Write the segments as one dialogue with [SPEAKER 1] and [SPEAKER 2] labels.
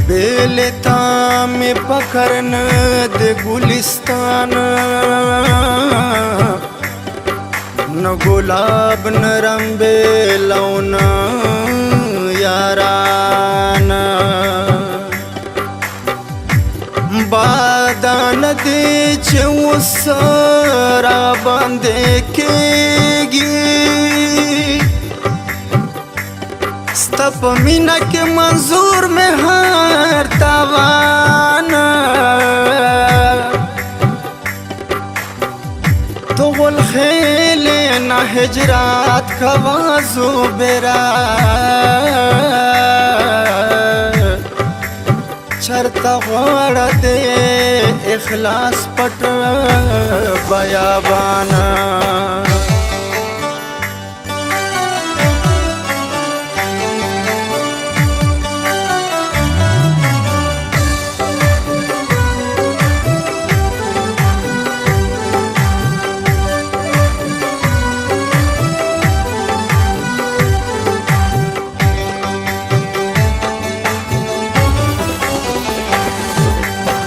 [SPEAKER 1] बेलेता में पकड़न दे गुलिस्तान न गुलाब न रंबे लौना यारान बादान दे चौसरा बंदे केगी स्तप मीना के मंजूर में हर तवान तो गुल खेले ना हिजरात खवाजो बेरा चरता वाड़ा दे इखलास पट बयाबाना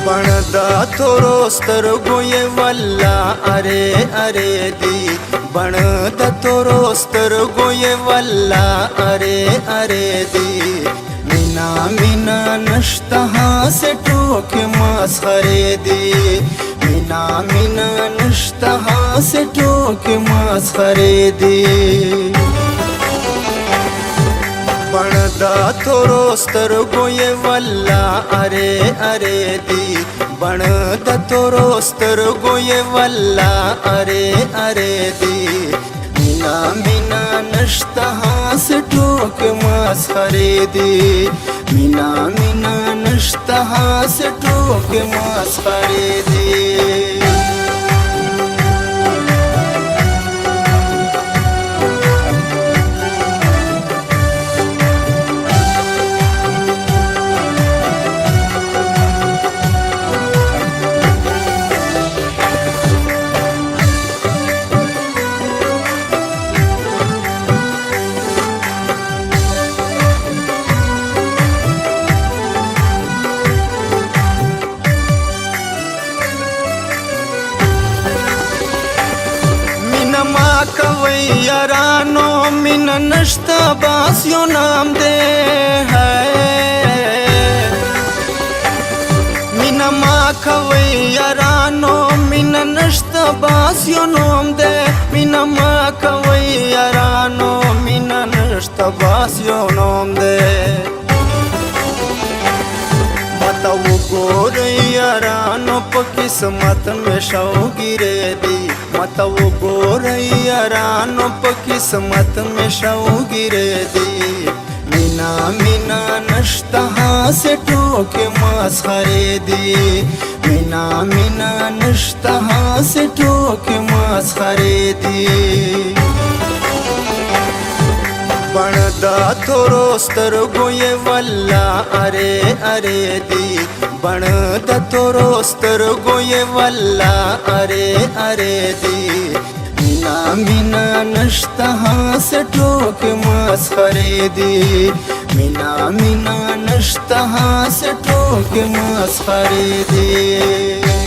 [SPEAKER 1] बनदा तोरो स्तरगो ये वल्ला अरे अरे दी बनदा तोरो स्तरगो ये वल्ला अरे अरे दी मीना मीना नश्तहा से टोके मसखरे दी मीना मीना नश्तहा से टोके मसखरे दी बनदा तोरो स्तरगो ये वल्ला अरे अरे दी बनदा तोरो स्तरगो ये वल्ला अरे अरे दी मीना मीना नश्तहा से टोक मसखरे दी मीना मीना नश्तहा से टोक मसखरे दी यारानो मिन नश्ता बासियो नाम दे है मिन माँ खवे यारानो मिन नश्ता बासियो नाम दे मिन माँ खवे यारानो मिन नश्ता बासियो नाम दे बताओ गोर यारानो किस्मत में शौ गिरे दी बताओ गोर यारानो किस्मत में शौ गिरे दी मीना मीना नश्तहा से टोके मसखरे दी मीना मीना नश्तहा से टोके मसखरे दी बनदा तोरो स्तरगो ये वल्ला अरे अरे दी बनदा तोरो स्तरगो ये वल्ला अरे अरे दी मीना मीना नश्तहा से टोक मसखरे दी मीना मीना नश्तहा से टोक मसखरे दी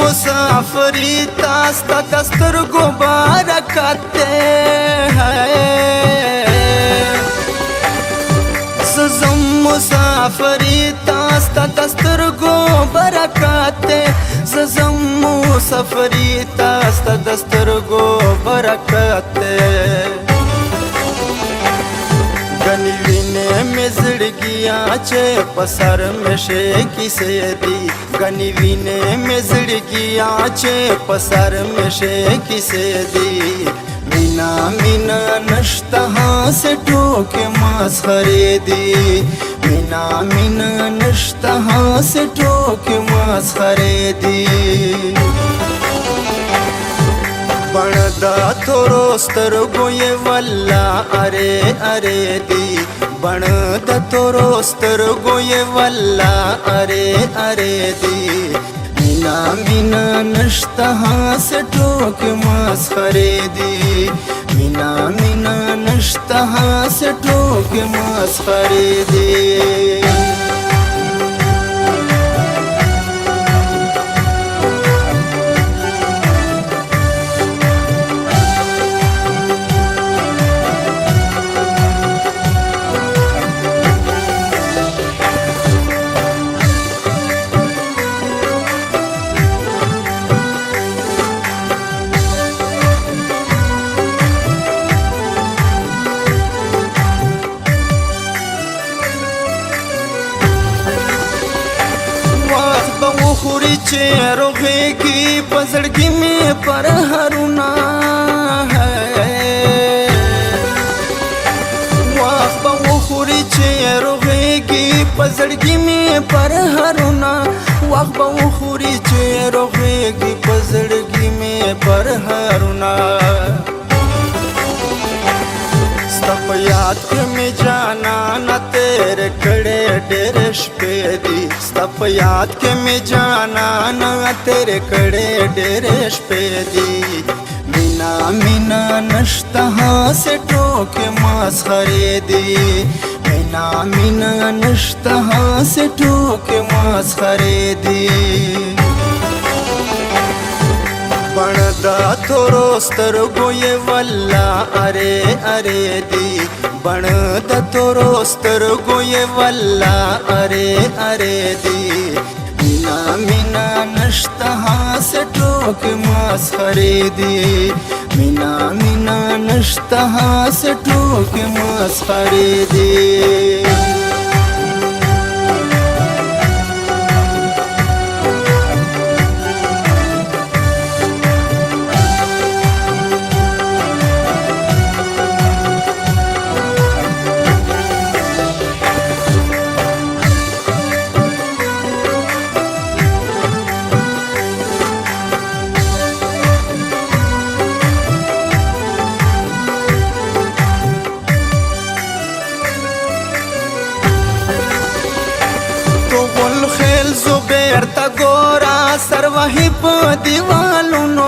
[SPEAKER 1] मुसाफरी तास्ता दस्तर गुबारा करते हैं सजम मुसाफरी तास्ता दस्तर गुबारा करते सजम मुसाफरी तास्ता दस्तर गुबारा करते गनिविने में जिड़गिया चे पसर में शेकी से दी गनिविने में जिड़गिया चे पसर में शेकी से दी مینا مینا نشته هاس ټوکې مسخرې دي مینا مینا نشته هاس ټوکې مسخرې دي بڼ د تورو سترګو یې والله ارې ارې دي بڼ د تورو سترګو یې والله ارې ارې دي مینا مینا نشته هاس ټوکې مسخرې دي مینا مینا نشته هاس ټوکې مسخرې دي خوري چې روغېږي په زړګي مې پر هرونه وخت به وخوري چې روغېږي په زړګي مې پر هرونه وخت به وخوري چې روغېږي په زړګي مې پر هرونه ستا په یاد کې مې جانانه تېرې کړې ډېرې شپې دي ستا په یاد کې مې جانانه تېرې کړې ډېرې شپې دي مینا مینا نشته هاسې ټوکې مسخرې دي مینا مینا نشته هاسې ټوکې مسخرې دي بڼ د تورو سترګو یې والله ارې ارې دي بڼ د تورو سترګو یې والله ارې ارې دي مینا مینا نشته هاسې ټوکې مسخرې دي مینا مینا نشته هاسې ټوکې مسخرې دي خیل زبیر تا گورا سروحی پا دیوالونو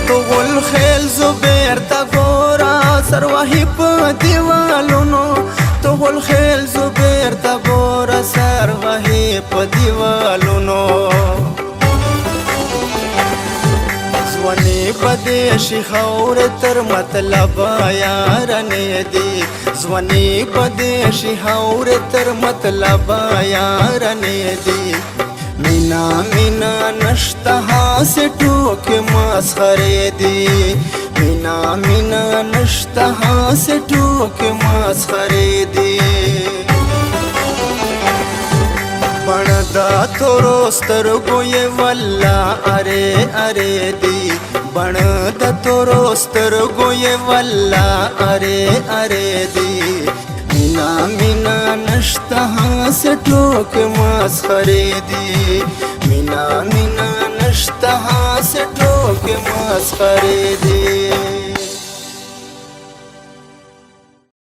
[SPEAKER 1] تو غل خیل زبیر تا گورا سروحی پا دیوالونو تو غل خیل زبیر تا گورا سروحی پا دیوالونو ځواني بده شي خاور تر مطلب یارانې دي ځواني بده شي خاور تر مطلب یارانې دي مینا مینا نشته هاسې ټوکې مسخرې دي مینا مینا نشته هاسې ټوکې مسخرې دي بڼ د تورو سترګو یې والله ارې ارې دي بڼ د تورو سترګو یې والله ارې ارې دي مینا مینا نشته هاسې ټوکې مسخرې دي مینا مینا نشته هاسې ټوکې مسخرې دي